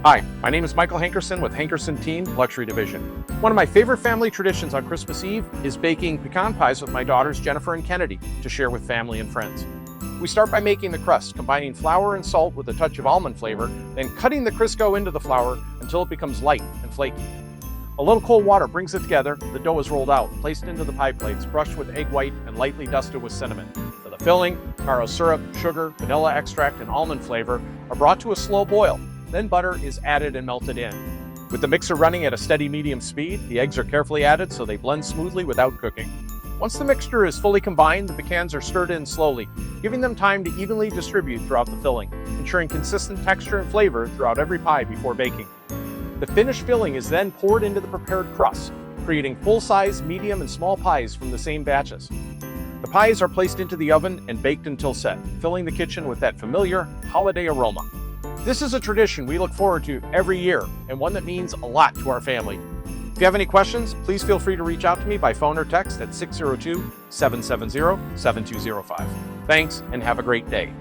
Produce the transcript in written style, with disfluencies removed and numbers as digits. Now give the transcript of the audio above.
Hi, my name is Michael Hankerson with Hankerson Teen Luxury Division. One of my favorite family traditions on Christmas Eve is baking pecan pies with my daughters Jennifer and Kennedy to share with family and friends. We start by making the crust, combining flour and salt with a touch of almond flavor, then cutting the Crisco into the flour until it becomes light and flaky. A little cold water brings it together, the dough is rolled out, placed into the pie plates, brushed with egg white, and lightly dusted with cinnamon. For the filling, caro syrup, sugar, vanilla extract, and almond flavor are brought to a slow boil. Then butter is added and melted in. With the mixer running at a steady medium speed, the eggs are carefully added so they blend smoothly without cooking. Once the mixture is fully combined, the pecans are stirred in slowly, giving them time to evenly distribute throughout the filling, ensuring consistent texture and flavor throughout every pie before baking. The finished filling is then poured into the prepared crust, creating full-size, medium, and small pies from the same batches. The pies are placed into the oven and baked until set, filling the kitchen with that familiar holiday aroma. This is a tradition we look forward to every year and one that means a lot to our family. If you have any questions, please feel free to reach out to me by phone or text at 602-770-7205. Thanks and have a great day.